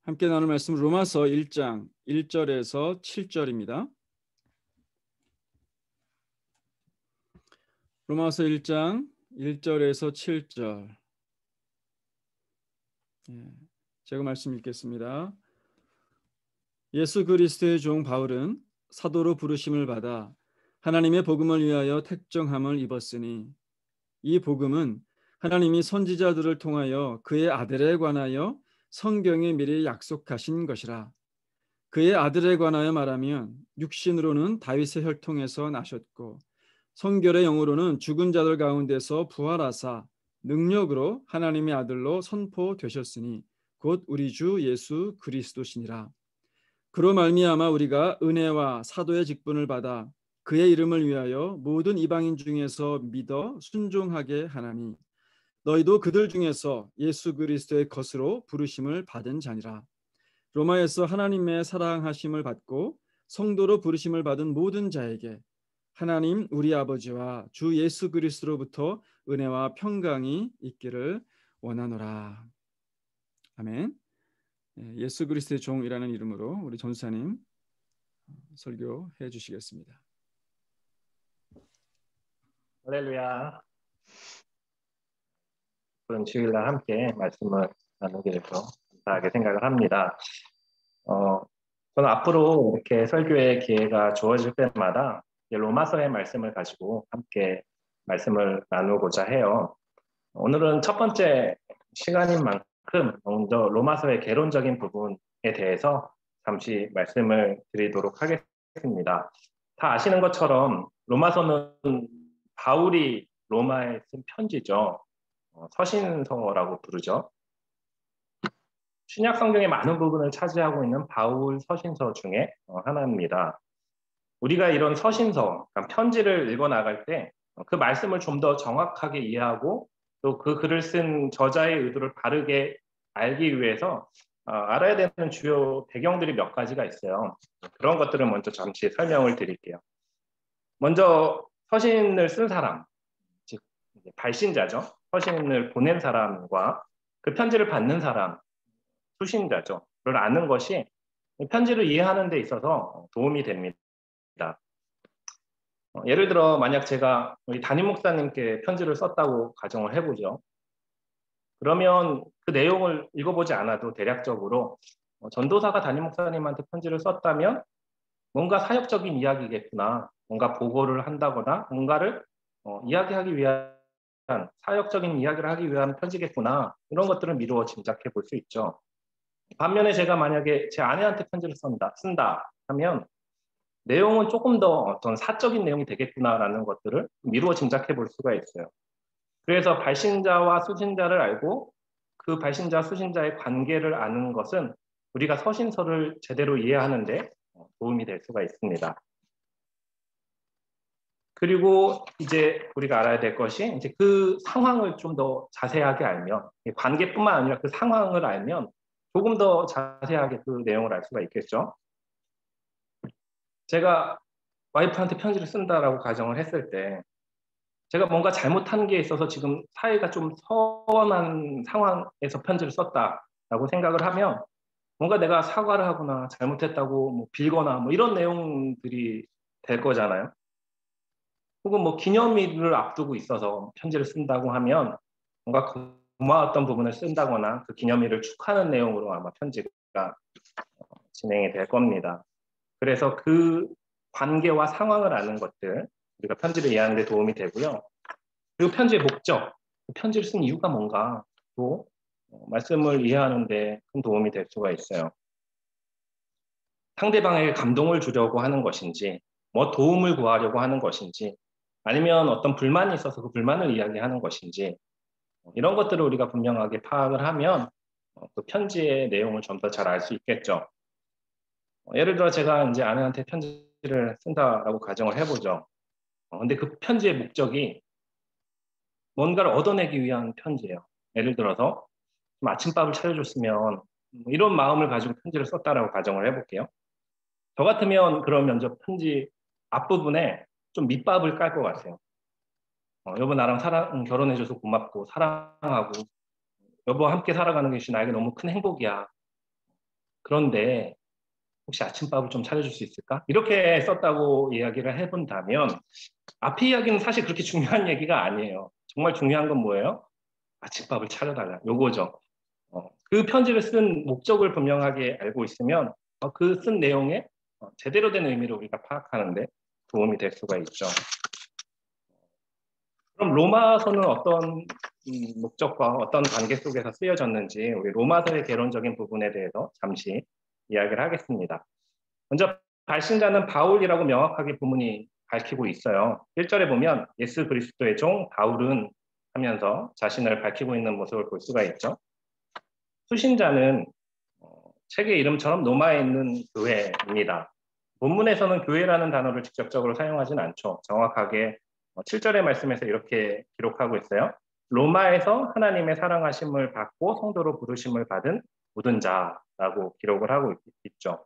함께 나눌 말씀 로마서 1장 1절에서 7절입니다. 로마서 1장 1절에서 7절. 제가 말씀 읽겠습니다. 예수 그리스도의 종 바울은 사도로 부르심을 받아 하나님의 복음을 위하여 택정함을 입었으니 이 복음은 하나님이 선지자들을 통하여 그의 아들에 관하여 성경에 미리 약속하신 것이라. 그의 아들에 관하여 말하면 육신으로는 다윗의 혈통에서 나셨고 성결의 영으로는 죽은 자들 가운데서 부활하사 능력으로 하나님의 아들로 선포되셨으니 곧 우리 주 예수 그리스도시니라. 그로 말미암아 우리가 은혜와 사도의 직분을 받아 그의 이름을 위하여 모든 이방인 중에서 믿어 순종하게 하나니 너희도 그들 중에서 예수 그리스도의 것으로 부르심을 받은 자니라. 로마에서 하나님의 사랑하심을 받고 성도로 부르심을 받은 모든 자에게 하나님 우리 아버지와 주 예수 그리스도로부터 은혜와 평강이 있기를 원하노라. 아멘. 예수 그리스도의 종이라는 이름으로 우리 전사님 설교해 주시겠습니다. 할렐루야. 오늘 주일날 함께 말씀을 나누게 돼서 감사하게 생각을 합니다. 저는 앞으로 이렇게 설교의 기회가 주어질 때마다 로마서의 말씀을 가지고 함께 말씀을 나누고자 해요. 오늘은 첫 번째 시간인 만큼 먼저 로마서의 개론적인 부분에 대해서 잠시 말씀을 드리도록 하겠습니다. 다 아시는 것처럼 로마서는 바울이 로마에 쓴 편지죠. 서신서라고 부르죠. 신약 성경의 많은 부분을 차지하고 있는 바울 서신서 중에 하나입니다. 우리가 이런 서신서, 그러니까 편지를 읽어 나갈 때 그 말씀을 좀 더 정확하게 이해하고 또 그 글을 쓴 저자의 의도를 바르게 알기 위해서 알아야 되는 주요 배경들이 몇 가지가 있어요. 그런 것들을 먼저 잠시 설명을 드릴게요. 먼저 서신을 쓴 사람, 즉 발신자죠. 서신을 보낸 사람과 그 편지를 받는 사람, 수신자죠. 를 아는 것이 편지를 이해하는 데 있어서 도움이 됩니다. 예를 들어 만약 제가 우리 담임 목사님께 편지를 썼다고 가정을 해보죠. 그러면 그 내용을 읽어보지 않아도 대략적으로 전도사가 담임 목사님한테 편지를 썼다면 뭔가 사역적인 이야기겠구나, 뭔가 보고를 한다거나 뭔가를 이야기하기 위한 사역적인 이야기를 하기 위한 편지겠구나, 이런 것들을 미루어 짐작해 볼 수 있죠. 반면에 제가 만약에 제 아내한테 편지를 쓴다 하면 내용은 조금 더 어떤 사적인 내용이 되겠구나라는 것들을 미루어 짐작해 볼 수가 있어요. 그래서 발신자와 수신자를 알고 그 발신자, 수신자의 관계를 아는 것은 우리가 서신서를 제대로 이해하는 데 도움이 될 수가 있습니다. 그리고 이제 우리가 알아야 될 것이 이제 그 상황을 좀 더 자세하게 알면, 관계뿐만 아니라 그 상황을 알면 조금 더 자세하게 그 내용을 알 수가 있겠죠. 제가 와이프한테 편지를 쓴다라고 가정을 했을 때 제가 뭔가 잘못한 게 있어서 지금 사이가 좀 서운한 상황에서 편지를 썼다라고 생각을 하면 뭔가 내가 사과를 하거나 잘못했다고 뭐 빌거나 뭐 이런 내용들이 될 거잖아요. 혹은 뭐 기념일을 앞두고 있어서 편지를 쓴다고 하면 뭔가 고마웠던 부분을 쓴다거나 그 기념일을 축하하는 내용으로 아마 편지가 진행이 될 겁니다. 그래서 그 관계와 상황을 아는 것들, 우리가 편지를 이해하는 데 도움이 되고요. 그리고 편지의 목적, 편지를 쓴 이유가 뭔가 또 말씀을 이해하는 데 큰 도움이 될 수가 있어요. 상대방에게 감동을 주려고 하는 것인지, 뭐 도움을 구하려고 하는 것인지, 아니면 어떤 불만이 있어서 그 불만을 이야기하는 것인지, 이런 것들을 우리가 분명하게 파악을 하면 그 편지의 내용을 좀 더 잘 알 수 있겠죠. 예를 들어 제가 이제 아내한테 편지를 쓴다라고 가정을 해보죠. 근데 그 편지의 목적이 뭔가를 얻어내기 위한 편지예요. 예를 들어서 좀 아침밥을 차려줬으면 이런 마음을 가지고 편지를 썼다라고 가정을 해볼게요. 저 같으면 그러면 저 편지 앞부분에 좀 밑밥을 깔 것 같아요. 여보 나랑 결혼해줘서 고맙고 사랑하고 여보 함께 살아가는 것이 나에게 너무 큰 행복이야. 그런데 혹시 아침밥을 좀 차려줄 수 있을까? 이렇게 썼다고 이야기를 해본다면 앞의 이야기는 사실 그렇게 중요한 얘기가 아니에요. 정말 중요한 건 뭐예요? 아침밥을 차려달라. 요거죠. 그 편지를 쓴 목적을 분명하게 알고 있으면 그 쓴 내용에 제대로 된 의미를 우리가 파악하는데 도움이 될 수가 있죠. 그럼 로마서는 어떤 목적과 어떤 관계 속에서 쓰여졌는지 우리 로마서의 개론적인 부분에 대해서 잠시 이야기를 하겠습니다. 먼저 발신자는 바울이라고 명확하게 본문이 밝히고 있어요. 1절에 보면 예수 그리스도의 종 바울은 하면서 자신을 밝히고 있는 모습을 볼 수가 있죠. 수신자는 책의 이름처럼 로마에 있는 교회입니다. 본문에서는 교회라는 단어를 직접적으로 사용하진 않죠. 정확하게 7절의 말씀에서 이렇게 기록하고 있어요. 로마에서 하나님의 사랑하심을 받고 성도로 부르심을 받은 모든 자라고 기록을 하고 있죠.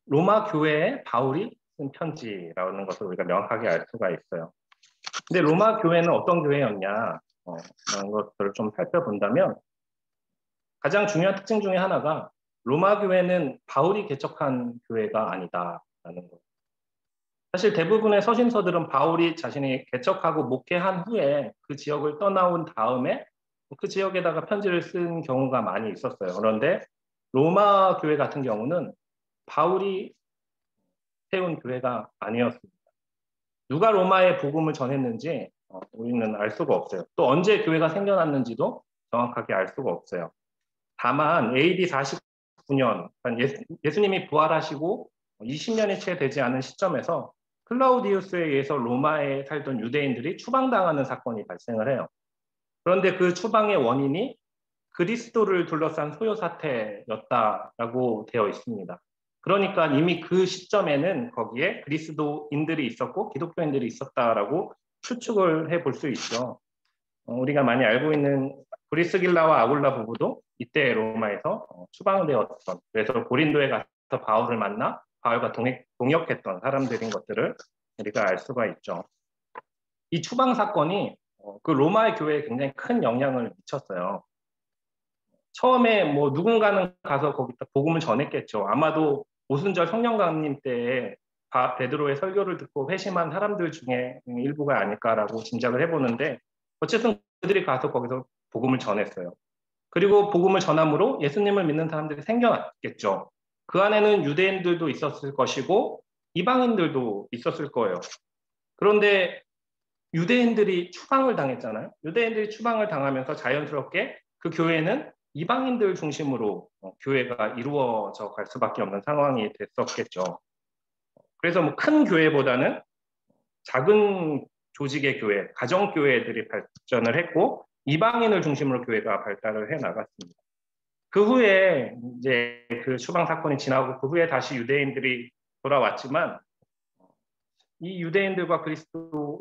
로마 교회에 바울이 쓴 편지라는 것을 우리가 명확하게 알 수가 있어요. 근데 로마 교회는 어떤 교회였냐 그런 것들을 좀 살펴본다면 가장 중요한 특징 중에 하나가 로마 교회는 바울이 개척한 교회가 아니다라는 거예요. 사실 대부분의 서신서들은 바울이 자신이 개척하고 목회한 후에 그 지역을 떠나온 다음에 그 지역에다가 편지를 쓴 경우가 많이 있었어요. 그런데 로마 교회 같은 경우는 바울이 세운 교회가 아니었습니다. 누가 로마에 복음을 전했는지 우리는 알 수가 없어요. 또 언제 교회가 생겨났는지도 정확하게 알 수가 없어요. 다만 AD 49년, 예수님이 부활하시고 20년이 채 되지 않은 시점에서 클라우디우스에 의해서 로마에 살던 유대인들이 추방당하는 사건이 발생을 해요. 그런데 그 추방의 원인이 그리스도를 둘러싼 소요 사태였다라고 되어 있습니다. 그러니까 이미 그 시점에는 거기에 그리스도인들이 있었고 기독교인들이 있었다라고 추측을 해볼 수 있죠. 우리가 많이 알고 있는 브리스길라와 아굴라 부부도 이때 로마에서 추방되었던, 그래서 고린도에 가서 바울을 만나 바울과 동역했던 사람들인 것들을 우리가 알 수가 있죠. 이 추방 사건이 그 로마의 교회에 굉장히 큰 영향을 미쳤어요. 처음에 뭐 누군가는 가서 거기다 복음을 전했겠죠. 아마도 오순절 성령강림 때에 베드로의 설교를 듣고 회심한 사람들 중에 일부가 아닐까라고 짐작을 해보는데 어쨌든 그들이 가서 거기서 복음을 전했어요. 그리고 복음을 전함으로 예수님을 믿는 사람들이 생겨났겠죠. 그 안에는 유대인들도 있었을 것이고 이방인들도 있었을 거예요. 그런데 유대인들이 추방을 당했잖아요. 유대인들이 추방을 당하면서 자연스럽게 그 교회는 이방인들 중심으로 교회가 이루어져 갈 수밖에 없는 상황이 됐었겠죠. 그래서 뭐 큰 교회보다는 작은 조직의 교회, 가정교회들이 발전을 했고 이방인을 중심으로 교회가 발달을 해 나갔습니다. 그 후에 이제 그 추방 사건이 지나고 그 후에 다시 유대인들이 돌아왔지만 이 유대인들과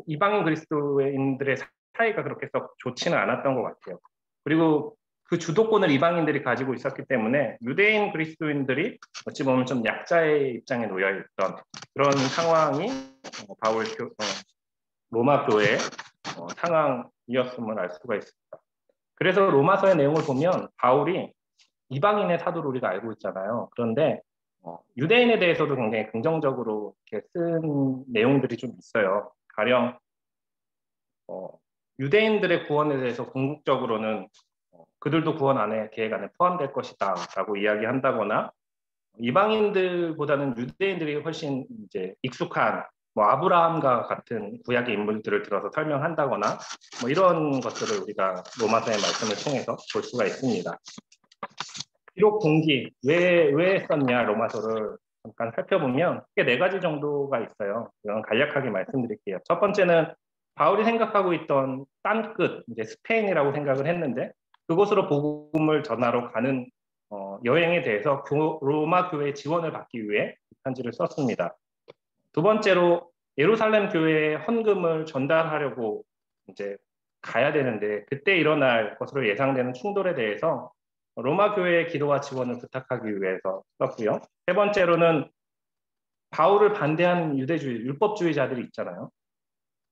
이방인 그리스도인들의 사이가 그렇게 썩 좋지는 않았던 것 같아요. 그리고 그 주도권을 이방인들이 가지고 있었기 때문에 유대인 그리스도인들이 어찌 보면 좀 약자의 입장에 놓여 있던 그런 상황이 로마 교회의 상황이었음을 알 수가 있습니다. 그래서 로마서의 내용을 보면 바울이 이방인의 사도로 우리가 알고 있잖아요. 그런데 유대인에 대해서도 굉장히 긍정적으로 이렇게 쓴 내용들이 좀 있어요. 가령 유대인들의 구원에 대해서 궁극적으로는 그들도 구원 안에 계획 안에 포함될 것이다 라고 이야기한다거나 이방인들보다는 유대인들이 훨씬 이제 익숙한 뭐 아브라함과 같은 구약의 인물들을 들어서 설명한다거나 뭐 이런 것들을 우리가 로마서의 말씀을 통해서 볼 수가 있습니다. 기록 동기, 왜 썼냐 로마서를 잠깐 살펴보면 크게 4가지 정도가 있어요. 이건 간략하게 말씀드릴게요. 첫 번째는 바울이 생각하고 있던 땅끝, 이제 스페인이라고 생각을 했는데 그곳으로 복음을 전하러 가는 여행에 대해서 로마 교회의 지원을 받기 위해 편지를 썼습니다. 두 번째로 예루살렘 교회에 헌금을 전달하려고 이제 가야 되는데 그때 일어날 것으로 예상되는 충돌에 대해서 로마 교회의 기도와 지원을 부탁하기 위해서 썼고요. 세 번째로는 바울을 반대하는 유대주의, 율법주의자들이 있잖아요.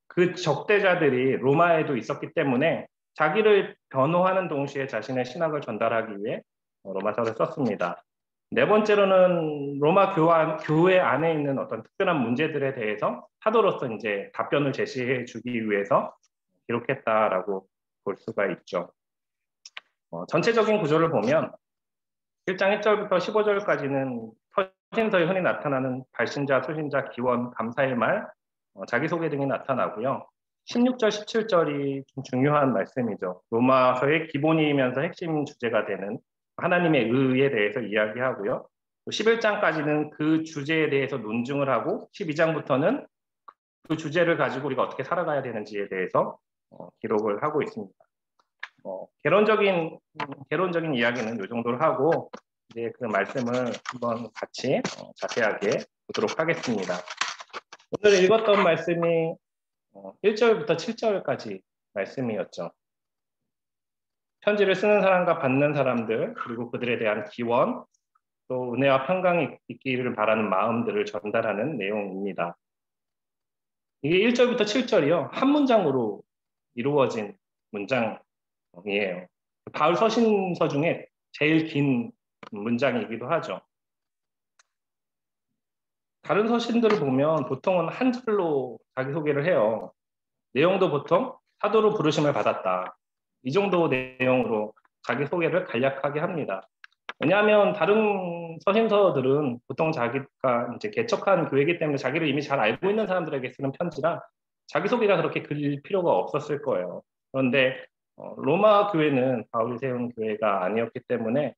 그 적대자들이 로마에도 있었기 때문에 자기를 변호하는 동시에 자신의 신학을 전달하기 위해 로마서를 썼습니다. 네 번째로는 로마 교회 안에 있는 어떤 특별한 문제들에 대해서 사도로서 이제 답변을 제시해 주기 위해서 기록했다라고 볼 수가 있죠. 전체적인 구조를 보면 1장 1절부터 15절까지는 서신서에 흔히 나타나는 발신자, 수신자, 기원, 감사의 말, 자기소개 등이 나타나고요. 16절, 17절이 좀 중요한 말씀이죠. 로마서의 기본이면서 핵심 주제가 되는 하나님의 의에 대해서 이야기하고요. 11장까지는 그 주제에 대해서 논증을 하고 12장부터는 그 주제를 가지고 우리가 어떻게 살아가야 되는지에 대해서 기록을 하고 있습니다. 개론적인 이야기는 이 정도로 하고 이제 그 말씀을 한번 같이 자세하게 보도록 하겠습니다. 오늘 읽었던 말씀이 1절부터 7절까지 말씀이었죠. 편지를 쓰는 사람과 받는 사람들, 그리고 그들에 대한 기원, 또 은혜와 평강이 있기를 바라는 마음들을 전달하는 내용입니다. 이게 1절부터 7절이요. 한 문장으로 이루어진 문장이에요. 바울 서신서 중에 제일 긴 문장이기도 하죠. 다른 서신들을 보면 보통은 한 절로 자기소개를 해요. 내용도 보통 사도로 부르심을 받았다. 이 정도 내용으로 자기소개를 간략하게 합니다. 왜냐하면 다른 서신서들은 보통 자기가 이제 개척한 교회이기 때문에 자기를 이미 잘 알고 있는 사람들에게 쓰는 편지라 자기소개가 그렇게 길 필요가 없었을 거예요. 그런데 로마 교회는 바울이 세운 교회가 아니었기 때문에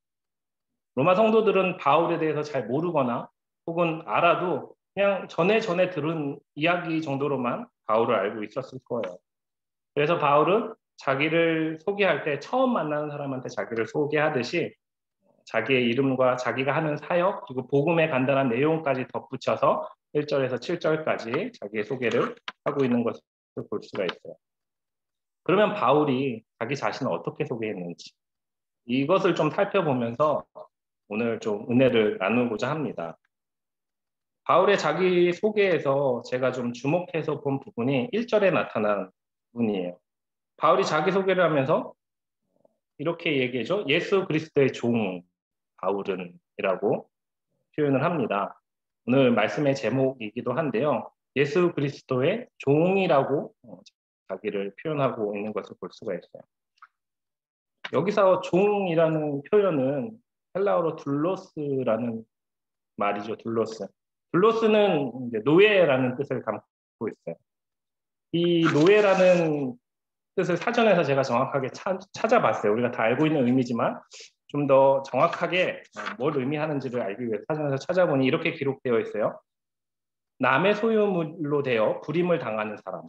로마 성도들은 바울에 대해서 잘 모르거나 혹은 알아도 그냥 전에 들은 이야기 정도로만 바울을 알고 있었을 거예요. 그래서 바울은 자기를 소개할 때 처음 만나는 사람한테 자기를 소개하듯이 자기의 이름과 자기가 하는 사역 그리고 복음의 간단한 내용까지 덧붙여서 1절에서 7절까지 자기의 소개를 하고 있는 것을 볼 수가 있어요. 그러면 바울이 자기 자신을 어떻게 소개했는지 이것을 좀 살펴보면서 오늘 좀 은혜를 나누고자 합니다. 바울의 자기 소개에서 제가 좀 주목해서 본 부분이 1절에 나타난 부분이에요. 바울이 자기 소개를 하면서 이렇게 얘기해줘. 예수 그리스도의 종 바울은이라고 표현을 합니다. 오늘 말씀의 제목이기도 한데요. 예수 그리스도의 종이라고 자기를 표현하고 있는 것을 볼 수가 있어요. 여기서 종이라는 표현은 헬라어로 둘로스라는 말이죠. 둘로스. 둘로스는 이제 노예라는 뜻을 담고 있어요. 이 노예라는 뜻을 사전에서 제가 정확하게 찾아봤어요. 우리가 다 알고 있는 의미지만 좀 더 정확하게 뭘 의미하는지를 알기 위해 사전에서 찾아보니 이렇게 기록되어 있어요. 남의 소유물로 되어 불임을 당하는 사람,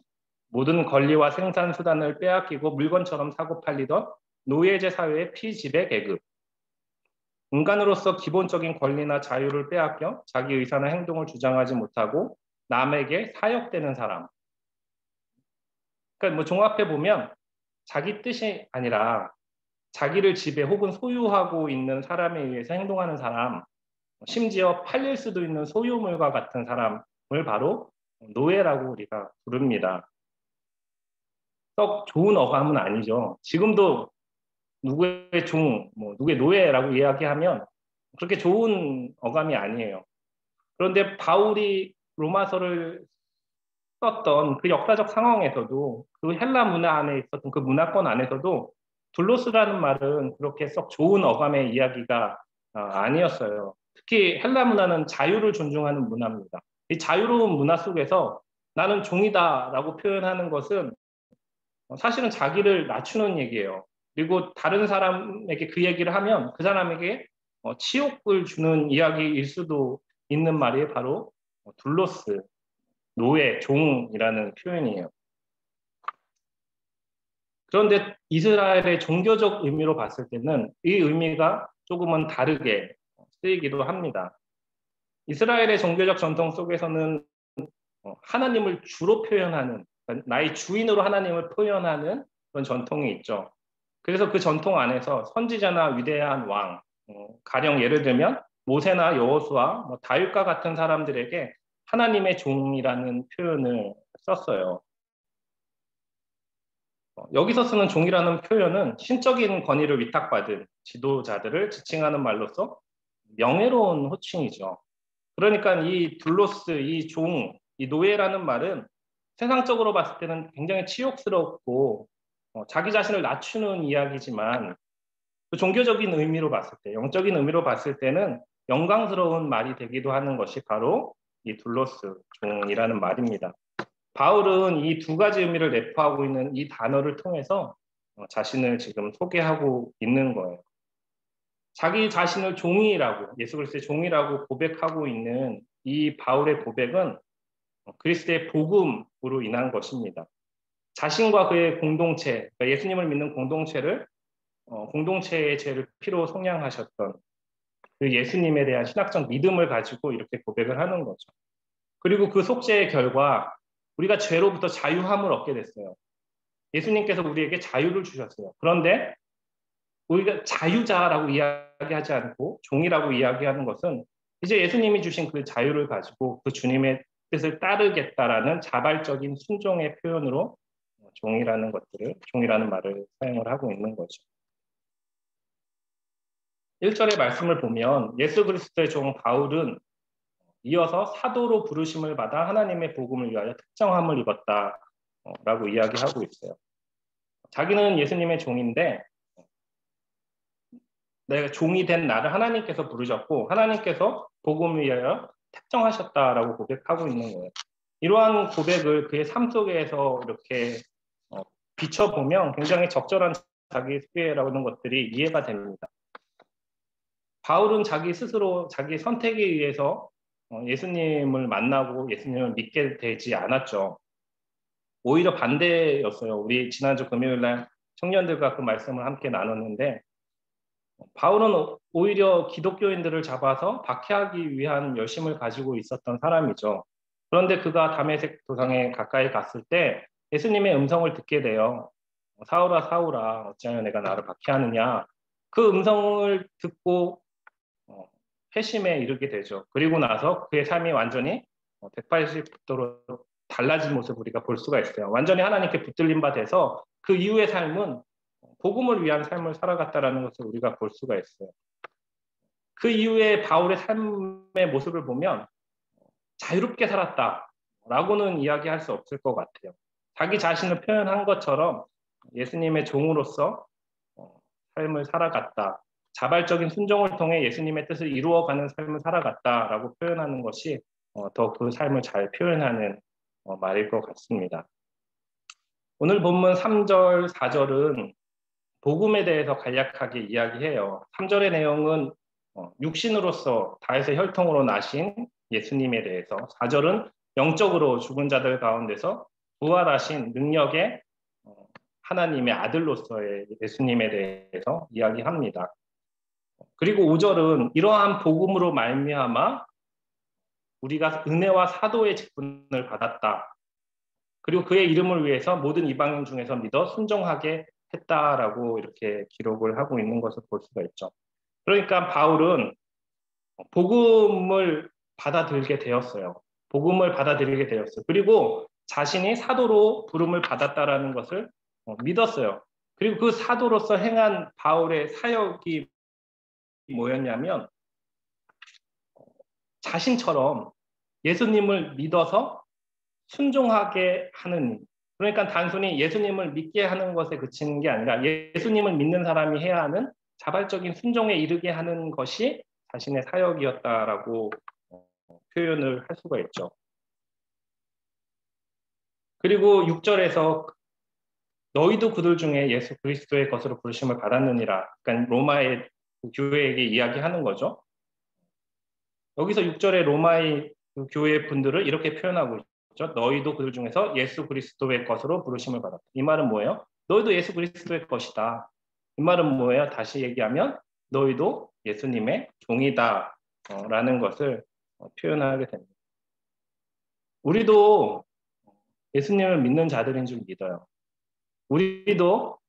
모든 권리와 생산 수단을 빼앗기고 물건처럼 사고 팔리던 노예제 사회의 피지배 계급, 인간으로서 기본적인 권리나 자유를 빼앗겨 자기 의사나 행동을 주장하지 못하고 남에게 사역되는 사람. 그러니까 뭐 종합해 보면 자기 뜻이 아니라 자기를 지배 혹은 소유하고 있는 사람에 의해서 행동하는 사람, 심지어 팔릴 수도 있는 소유물과 같은 사람을 바로 노예라고 우리가 부릅니다. 썩 좋은 어감은 아니죠. 지금도 누구의 종, 누구의 노예라고 이야기하면 그렇게 좋은 어감이 아니에요. 그런데 바울이 로마서를 썼던 그 역사적 상황에서도 그 헬라 문화 안에 있었던 그 문화권 안에서도 둘로스라는 말은 그렇게 썩 좋은 어감의 이야기가 아니었어요. 특히 헬라 문화는 자유를 존중하는 문화입니다. 이 자유로운 문화 속에서 나는 종이다라고 표현하는 것은 사실은 자기를 낮추는 얘기예요. 그리고 다른 사람에게 그 얘기를 하면 그 사람에게 치욕을 주는 이야기일 수도 있는 말이 바로 둘로스, 노예, 종이라는 표현이에요. 그런데 이스라엘의 종교적 의미로 봤을 때는 이 의미가 조금은 다르게 쓰이기도 합니다. 이스라엘의 종교적 전통 속에서는 하나님을 주로 표현하는, 나의 주인으로 하나님을 표현하는 그런 전통이 있죠. 그래서 그 전통 안에서 선지자나 위대한 왕, 가령 예를 들면 모세나 여호수아, 다윗과 같은 사람들에게 하나님의 종이라는 표현을 썼어요. 여기서 쓰는 종이라는 표현은 신적인 권위를 위탁받은 지도자들을 지칭하는 말로서 명예로운 호칭이죠. 그러니까 이 둘로스, 이 종, 이 노예라는 말은 세상적으로 봤을 때는 굉장히 치욕스럽고 자기 자신을 낮추는 이야기지만 그 종교적인 의미로 봤을 때, 영적인 의미로 봤을 때는 영광스러운 말이 되기도 하는 것이 바로 이 둘로스, 종이라는 말입니다. 바울은 이 두 가지 의미를 내포하고 있는 이 단어를 통해서 자신을 지금 소개하고 있는 거예요. 자기 자신을 종이라고, 예수 그리스도의 종이라고 고백하고 있는 이 바울의 고백은 그리스도의 복음으로 인한 것입니다. 자신과 그의 공동체, 그러니까 예수님을 믿는 공동체를 공동체의 죄를 피로 속량하셨던 그 예수님에 대한 신학적 믿음을 가지고 이렇게 고백을 하는 거죠. 그리고 그 속죄의 결과 우리가 죄로부터 자유함을 얻게 됐어요. 예수님께서 우리에게 자유를 주셨어요. 그런데 우리가 자유자라고 이야기하지 않고 종이라고 이야기하는 것은 이제 예수님이 주신 그 자유를 가지고 그 주님의 뜻을 따르겠다라는 자발적인 순종의 표현으로 종이라는 말을 사용을 하고 있는 거죠. 1절의 말씀을 보면 예수 그리스도의 종 바울은 이어서 사도로 부르심을 받아 하나님의 복음을 위하여 특정함을 입었다라고 이야기하고 있어요. 자기는 예수님의 종인데 내가 종이 된 나를 하나님께서 부르셨고 하나님께서 복음을 위하여 특정하셨다라고 고백하고 있는 거예요. 이러한 고백을 그의 삶 속에서 이렇게 비춰보면 굉장히 적절한 자기 소개라는 것들이 이해가 됩니다. 바울은 자기 스스로 자기 선택에 의해서 예수님을 만나고 예수님을 믿게 되지 않았죠. 오히려 반대였어요. 우리 지난주 금요일 날 청년들과 그 말씀을 함께 나눴는데 바울은 오히려 기독교인들을 잡아서 박해하기 위한 열심을 가지고 있었던 사람이죠. 그런데 그가 다메섹 도상에 가까이 갔을 때 예수님의 음성을 듣게 돼요. 사울아 사울아 어찌하여 내가 나를 박해하느냐. 그 음성을 듣고 회심에 이르게 되죠. 그리고 나서 그의 삶이 완전히 180도로 달라진 모습을 우리가 볼 수가 있어요. 완전히 하나님께 붙들린 바 돼서 그 이후의 삶은 복음을 위한 삶을 살아갔다라는 것을 우리가 볼 수가 있어요. 그 이후에 바울의 삶의 모습을 보면 자유롭게 살았다라고는 이야기할 수 없을 것 같아요. 자기 자신을 표현한 것처럼 예수님의 종으로서 삶을 살아갔다. 자발적인 순종을 통해 예수님의 뜻을 이루어가는 삶을 살아갔다라고 표현하는 것이 더 그 삶을 잘 표현하는 말일 것 같습니다. 오늘 본문 3절, 4절은 복음에 대해서 간략하게 이야기해요. 3절의 내용은 육신으로서 다윗의 혈통으로 나신 예수님에 대해서, 4절은 영적으로 죽은 자들 가운데서 부활하신 능력의 하나님의 아들로서의 예수님에 대해서 이야기합니다. 그리고 5절은 이러한 복음으로 말미암아 우리가 은혜와 사도의 직분을 받았다. 그리고 그의 이름을 위해서 모든 이방인 중에서 믿어 순종하게 했다라고 이렇게 기록을 하고 있는 것을 볼 수가 있죠. 그러니까 바울은 복음을 받아들이게 되었어요. 복음을 받아들이게 되었어요. 그리고 자신이 사도로 부름을 받았다라는 것을 믿었어요. 그리고 그 사도로서 행한 바울의 사역이 뭐였냐면 자신처럼 예수님을 믿어서 순종하게 하는, 그러니까 단순히 예수님을 믿게 하는 것에 그치는 게 아니라 예수님을 믿는 사람이 해야 하는 자발적인 순종에 이르게 하는 것이 자신의 사역이었다라고 표현을 할 수가 있죠. 그리고 6절에서 너희도 그들 중에 예수 그리스도의 것으로 부르심을 받았느니라. 그러니까 로마의 교회에게 이야기하는 거죠. 여기서 6절에 로마의 교회 분들을 이렇게 표현하고 있죠. 너희도 그들 중에서 예수 그리스도의 것으로 부르심을 받았다. 이 말은 뭐예요? 너희도 예수 그리스도의 것이다. 이 말은 뭐예요? 다시 얘기하면 너희도 예수님의 종이다 라는 것을 표현하게 됩니다. 우리도 예수님을 믿는 자들인 줄 믿어요. 우리도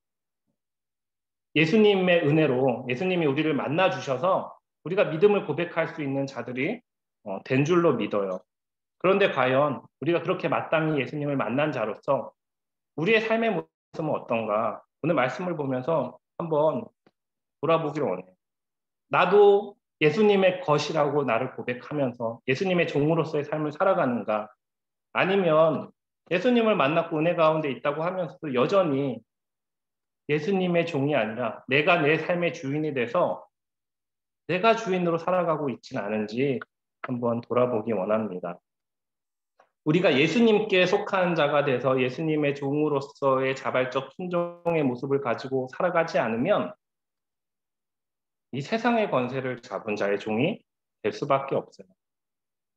예수님의 은혜로 예수님이 우리를 만나 주셔서 우리가 믿음을 고백할 수 있는 자들이 된 줄로 믿어요. 그런데 과연 우리가 그렇게 마땅히 예수님을 만난 자로서 우리의 삶의 어떤가? 오늘 말씀을 보면서 한번 돌아보기를 원해요. 나도 예수님의 것이라고 나를 고백하면서 예수님의 종으로서의 삶을 살아가는가? 아니면 예수님을 만났고 은혜 가운데 있다고 하면서도 여전히 예수님의 종이 아니라 내가 내 삶의 주인이 돼서 내가 주인으로 살아가고 있지는 않은지 한번 돌아보기 원합니다. 우리가 예수님께 속한 자가 돼서 예수님의 종으로서의 자발적 순종의 모습을 가지고 살아가지 않으면 이 세상의 권세를 잡은 자의 종이 될 수밖에 없어요.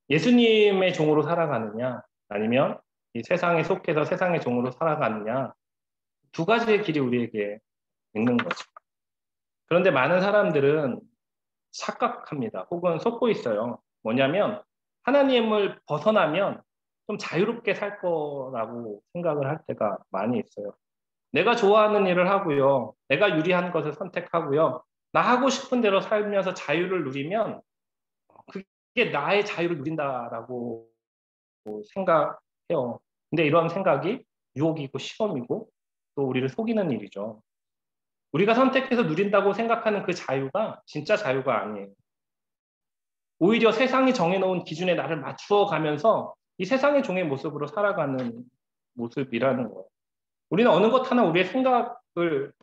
예수님의 종으로 살아가느냐 아니면 이 세상에 속해서 세상의 종으로 살아가느냐, 두 가지의 길이 우리에게 있는 거죠. 그런데 많은 사람들은 착각합니다. 혹은 속고 있어요. 뭐냐면 하나님을 벗어나면 좀 자유롭게 살 거라고 생각을 할 때가 많이 있어요. 내가 좋아하는 일을 하고요. 내가 유리한 것을 선택하고요. 나 하고 싶은 대로 살면서 자유를 누리면 그게 나의 자유를 누린다라고 생각해요. 근데 이런 생각이 유혹이고 시험이고 또 우리를 속이는 일이죠. 우리가 선택해서 누린다고 생각하는 그 자유가 진짜 자유가 아니에요. 오히려 세상이 정해놓은 기준에 나를 맞추어 가면서 이 세상의 종의 모습으로 살아가는 모습이라는 거예요. 우리는 어느 것 하나 우리의 생각을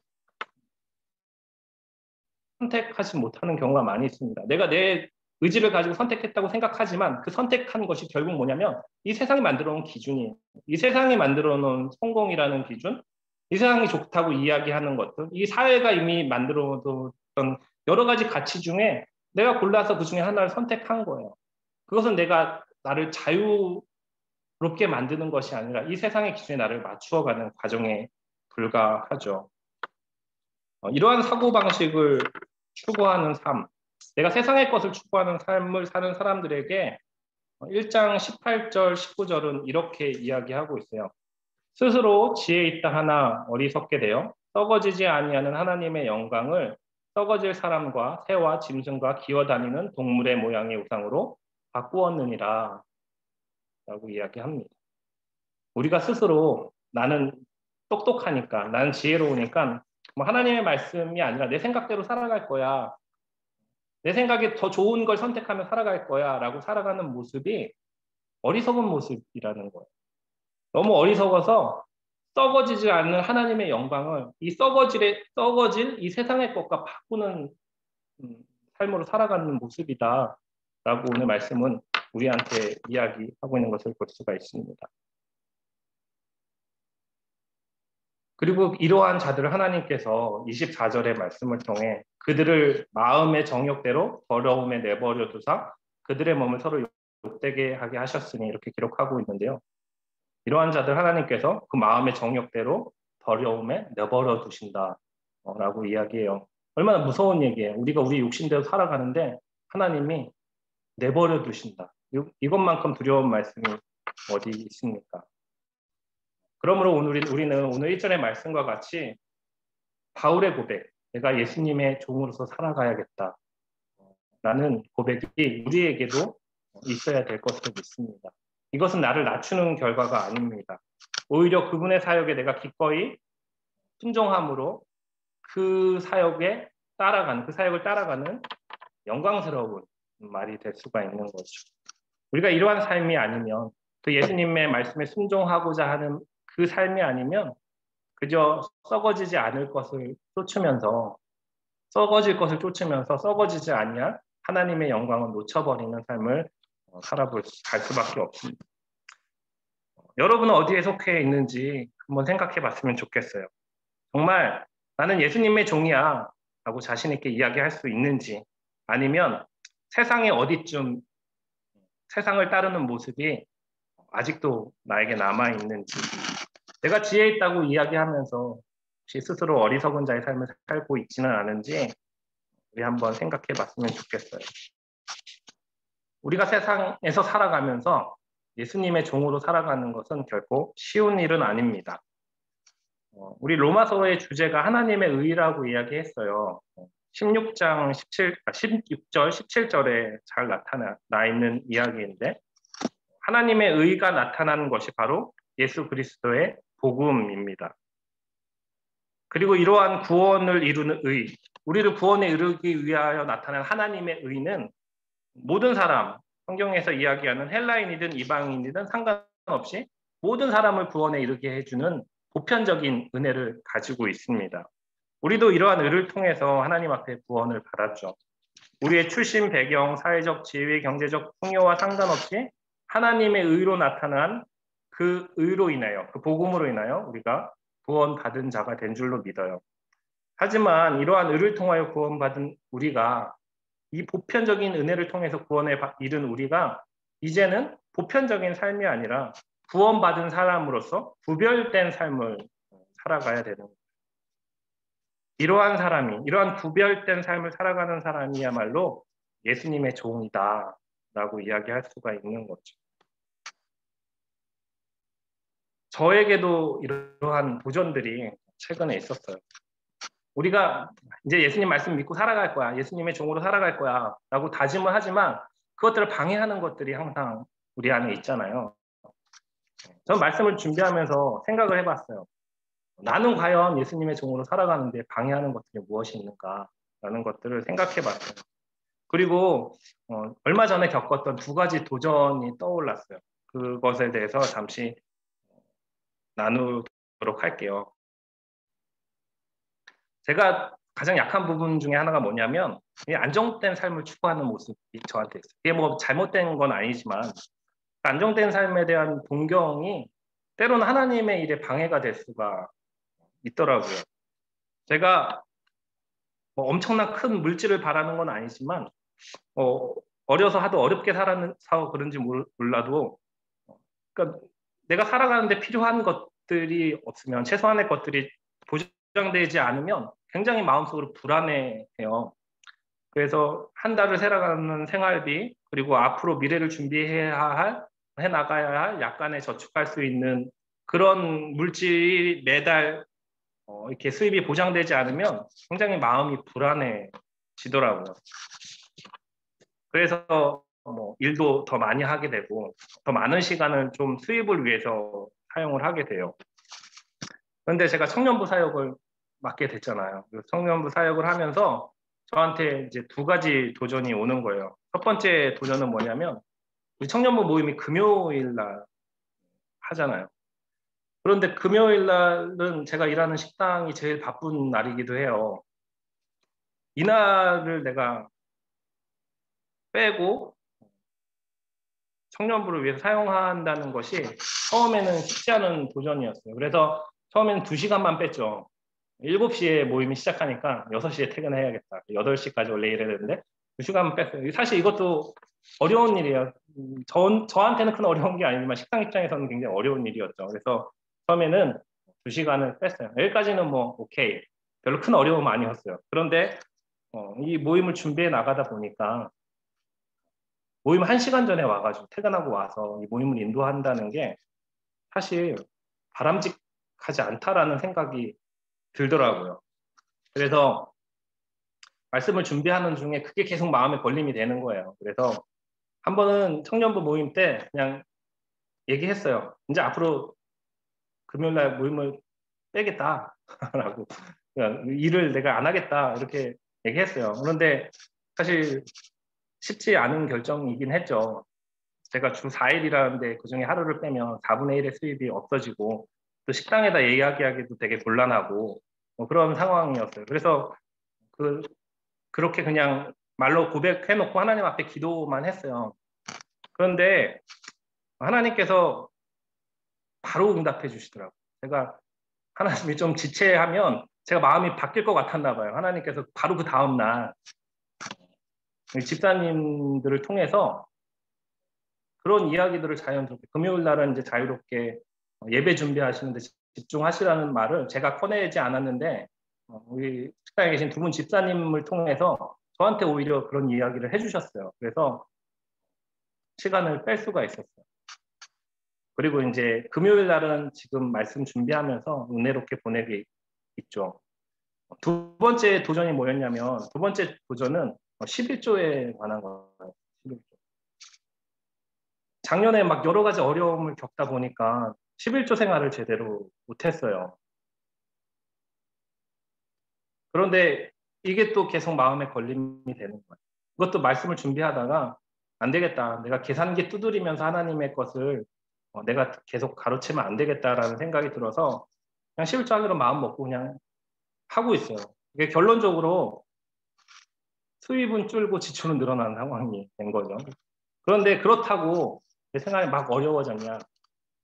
선택하지 못하는 경우가 많이 있습니다. 내가 내 의지를 가지고 선택했다고 생각하지만 그 선택한 것이 결국 뭐냐면 이 세상이 만들어 놓은 기준이에요. 이 세상이 만들어 놓은 성공이라는 기준, 이 세상이 좋다고 이야기하는 것들, 이 사회가 이미 만들어 뒀던 여러 가지 가치 중에 내가 골라서 그 중에 하나를 선택한 거예요. 그것은 내가 나를 자유롭게 만드는 것이 아니라 이 세상의 기준에 나를 맞추어가는 과정에 불과하죠. 이러한 사고방식을 추구하는 삶, 내가 세상의 것을 추구하는 삶을 사는 사람들에게 1장 18절, 19절은 이렇게 이야기하고 있어요. 스스로 지혜 있다 하나 어리석게 되어 썩어지지 아니하는 하나님의 영광을 썩어질 사람과 새와 짐승과 기어다니는 동물의 모양의 우상으로 바꾸었느니라 라고 이야기합니다. 우리가 스스로 나는 똑똑하니까, 나는 지혜로우니까 뭐 하나님의 말씀이 아니라 내 생각대로 살아갈 거야, 내 생각에 더 좋은 걸 선택하며 살아갈 거야 라고 살아가는 모습이 어리석은 모습이라는 거예요. 너무 어리석어서 썩어지지 않는 하나님의 영광을 이 썩어질 이 세상의 것과 바꾸는 삶으로 살아가는 모습이다 라고 오늘 말씀은 우리한테 이야기하고 있는 것을 볼 수가 있습니다. 그리고 이러한 자들을 하나님께서 24절의 말씀을 통해 그들을 마음의 정욕대로 더러움에 내버려 두사 그들의 몸을 서로 욕되게 하게 하셨으니 이렇게 기록하고 있는데요. 이러한 자들 하나님께서 그 마음의 정욕대로 더러움에 내버려 두신다라고 이야기해요. 얼마나 무서운 얘기예요. 우리가 우리 욕심대로 살아가는데 하나님이 내버려 두신다. 이것만큼 두려운 말씀이 어디 있습니까? 그러므로 우리는 오늘 1절의 말씀과 같이 바울의 고백, 내가 예수님의 종으로서 살아가야겠다 라는 고백이 우리에게도 있어야 될 것으로 믿습니다. 이것은 나를 낮추는 결과가 아닙니다. 오히려 그분의 사역에 내가 기꺼이 순종함으로 그 사역을 따라가는 영광스러운 말이 될 수가 있는 거죠. 우리가 이러한 삶이 아니면, 그 예수님의 말씀에 순종하고자 하는 그 삶이 아니면 그저 썩어지지 않을 것을 쫓으면서 썩어지지 아니할 하나님의 영광을 놓쳐버리는 삶을 갈 수밖에 없습니다. 여러분은 어디에 속해 있는지 한번 생각해 봤으면 좋겠어요. 정말 나는 예수님의 종이야 라고 자신 있게 이야기할 수 있는지, 아니면 세상에 어디쯤 세상을 따르는 모습이 아직도 나에게 남아있는지, 내가 지혜 있다고 이야기하면서 혹시 스스로 어리석은 자의 삶을 살고 있지는 않은지 우리 한번 생각해 봤으면 좋겠어요. 우리가 세상에서 살아가면서 예수님의 종으로 살아가는 것은 결코 쉬운 일은 아닙니다. 우리 로마서의 주제가 하나님의 의라고 이야기했어요. 16절, 17절에 잘 나타나 있는 이야기인데, 하나님의 의가 나타나는 것이 바로 예수 그리스도의 복음입니다. 그리고 이러한 구원을 이루는 의, 우리를 구원에 이르기 위하여 나타난 하나님의 의는 모든 사람, 성경에서 이야기하는 헬라인이든 이방인이든 상관없이 모든 사람을 구원에 이르게 해주는 보편적인 은혜를 가지고 있습니다. 우리도 이러한 의를 통해서 하나님 앞에 구원을 받았죠. 우리의 출신 배경, 사회적 지위, 경제적 풍요와 상관없이 하나님의 의로 나타난 그 의로 인하여, 그 복음으로 인하여 우리가 구원받은 자가 된 줄로 믿어요. 하지만 이러한 의를 통하여 구원받은 우리가, 이 보편적인 은혜를 통해서 구원에 이른 우리가 이제는 보편적인 삶이 아니라 구원받은 사람으로서 구별된 삶을 살아가야 되는 거예요. 이러한 사람이, 이러한 구별된 삶을 살아가는 사람이야말로 예수님의 종이다 라고 이야기할 수가 있는 거죠. 저에게도 이러한 도전들이 최근에 있었어요. 우리가 이제 예수님 말씀 믿고 살아갈 거야, 예수님의 종으로 살아갈 거야 라고 다짐을 하지만 그것들을 방해하는 것들이 항상 우리 안에 있잖아요. 전 말씀을 준비하면서 생각을 해봤어요. 나는 과연 예수님의 종으로 살아가는데 방해하는 것들이 무엇이 있는가 라는 것들을 생각해봤어요. 그리고 얼마 전에 겪었던 두 가지 도전이 떠올랐어요. 그것에 대해서 잠시 나누도록 할게요. 제가 가장 약한 부분 중에 하나가 뭐냐면 안정된 삶을 추구하는 모습이 저한테 있어요. 이게 뭐 잘못된 건 아니지만 안정된 삶에 대한 동경이 때로는 하나님의 일에 방해가 될 수가 있더라고요. 제가 뭐 엄청난 큰 물질을 바라는 건 아니지만 어려서 하도 어렵게 살아서 그런지 몰라도 그러니까 내가 살아가는데 필요한 것들이 없으면, 최소한의 것들이 보장되지 않으면 굉장히 마음속으로 불안해해요. 그래서 한 달을 살아가는 생활비, 그리고 앞으로 미래를 준비해야 해 나가야 할 약간의 저축할 수 있는 그런 물질이 매달 이렇게 수입이 보장되지 않으면 굉장히 마음이 불안해지더라고요. 그래서 뭐 일도 더 많이 하게 되고 더 많은 시간을 좀 수입을 위해서 사용을 하게 돼요. 그런데 제가 청년부 사역을 맡게 됐잖아요. 청년부 사역을 하면서 저한테 이제 두 가지 도전이 오는 거예요. 첫 번째 도전은 뭐냐면 우리 청년부 모임이 금요일 날 하잖아요. 그런데 금요일 날은 제가 일하는 식당이 제일 바쁜 날이기도 해요. 이날을 내가 빼고 청년부를 위해서 사용한다는 것이 처음에는 쉽지 않은 도전이었어요. 그래서 처음에는 2시간만 뺐죠. 7시에 모임이 시작하니까 6시에 퇴근해야겠다. 8시까지 원래 일해야 되는데 2시간만 뺐어요. 사실 이것도 어려운 일이에요. 저한테는 큰 어려운 게 아니지만 식당 입장에서는 굉장히 어려운 일이었죠. 그래서 처음에는 2시간을 뺐어요. 여기까지는 뭐 오케이. 별로 큰 어려움 아니었어요. 그런데 이 모임을 준비해 나가다 보니까 모임 1시간 전에 와가지고 퇴근하고 와서 이 모임을 인도한다는 게 사실 바람직하지 않다라는 생각이 들더라고요. 그래서 말씀을 준비하는 중에 그게 계속 마음에 걸림이 되는 거예요. 그래서 한 번은 청년부 모임 때 그냥 얘기했어요. 이제 앞으로 금요일날 모임을 빼겠다라고 일을 내가 안 하겠다 이렇게 얘기했어요. 그런데 사실 쉽지 않은 결정이긴 했죠. 제가 주 4일이라는데 그중에 하루를 빼면 4분의 1의 수입이 없어지고 또 식당에다 이야기하기도 되게 곤란하고 뭐 그런 상황이었어요. 그래서 그렇게 그냥 말로 고백해놓고 하나님 앞에 기도만 했어요. 그런데 하나님께서 바로 응답해 주시더라고요. 제가 하나님이 좀 지체하면 제가 마음이 바뀔 것 같았나 봐요. 하나님께서 바로 그 다음날 집사님들을 통해서 그런 이야기들을 자연스럽게 금요일 날은 이제 자유롭게 예배 준비하시는데 집중하시라는 말을 제가 꺼내지 않았는데 우리 식당에 계신 두 분 집사님을 통해서 저한테 오히려 그런 이야기를 해주셨어요. 그래서 시간을 뺄 수가 있었어요. 그리고 이제 금요일 날은 지금 말씀 준비하면서 은혜롭게 보내게 있죠. 두 번째 도전이 뭐였냐면 두 번째 도전은 11조에 관한 거예요. 11조. 작년에 막 여러 가지 어려움을 겪다 보니까 11조 생활을 제대로 못했어요. 그런데 이게 또 계속 마음에 걸림이 되는 거예요. 그것도 말씀을 준비하다가 안 되겠다. 내가 계산기 두드리면서 하나님의 것을 내가 계속 가로채면 안 되겠다라는 생각이 들어서 그냥 11조 마음 먹고 그냥 하고 있어요. 이게 결론적으로 수입은 줄고 지출은 늘어나는 상황이 된 거죠. 그런데 그렇다고 내 생활이 막 어려워졌냐,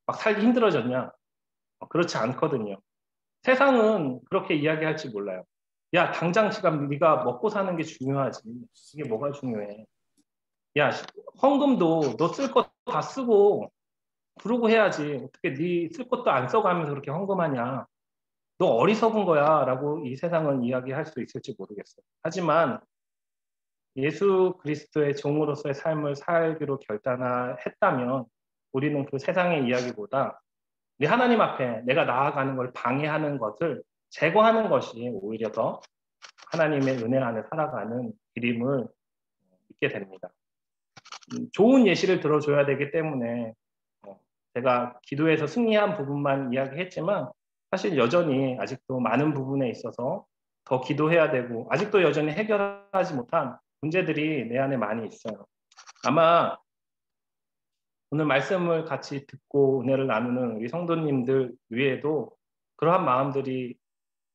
막 살기 힘들어졌냐? 그렇지 않거든요. 세상은 그렇게 이야기할지 몰라요. 야, 당장 지금 네가 먹고 사는 게 중요하지. 이게 뭐가 중요해? 야, 헌금도 너 쓸 것 다 쓰고 부르고 해야지. 어떻게 네 쓸 것도 안 써가면서 그렇게 헌금하냐? 너 어리석은 거야라고 이 세상은 이야기할 수 있을지 모르겠어요. 하지만 예수 그리스도의 종으로서의 삶을 살기로 결단했다면 우리는 그 세상의 이야기보다 우리 하나님 앞에 내가 나아가는 걸 방해하는 것을 제거하는 것이 오히려 더 하나님의 은혜 안에 살아가는 길임을 믿게 됩니다. 좋은 예시를 들어줘야 되기 때문에 제가 기도에서 승리한 부분만 이야기했지만 사실 여전히 아직도 많은 부분에 있어서 더 기도해야 되고 아직도 여전히 해결하지 못한 문제들이 내 안에 많이 있어요. 아마 오늘 말씀을 같이 듣고 은혜를 나누는 우리 성도님들 위에도 그러한 마음들이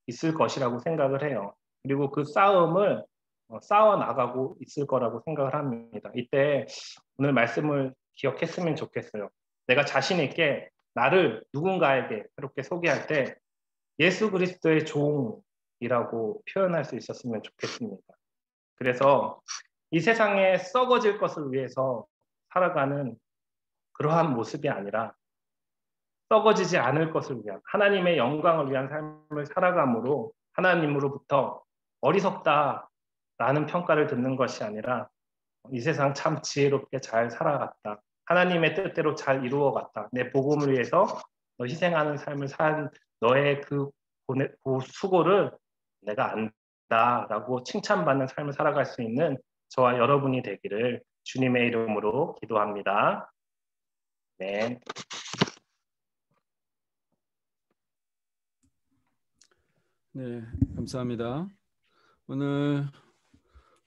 있을 것이라고 생각을 해요. 그리고 그 싸움을 싸워 나가고 있을 거라고 생각을 합니다. 이때 오늘 말씀을 기억했으면 좋겠어요. 내가 자신 있게 나를 누군가에게 그렇게 소개할 때 예수 그리스도의 종이라고 표현할 수 있었으면 좋겠습니다. 그래서 이 세상에 썩어질 것을 위해서 살아가는 그러한 모습이 아니라 썩어지지 않을 것을 위한 하나님의 영광을 위한 삶을 살아감으로 하나님으로부터 어리석다라는 평가를 듣는 것이 아니라 이 세상 참 지혜롭게 잘 살아갔다. 하나님의 뜻대로 잘 이루어갔다. 내 복음을 위해서 너 희생하는 삶을 산 너의 그 수고를 내가 안다라고 칭찬받는 삶을 살아갈 수 있는 저와 여러분이 되기를 주님의 이름으로 기도합니다. 네. 네, 감사합니다. 오늘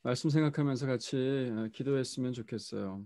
말씀 생각하면서 같이 기도했으면 좋겠어요.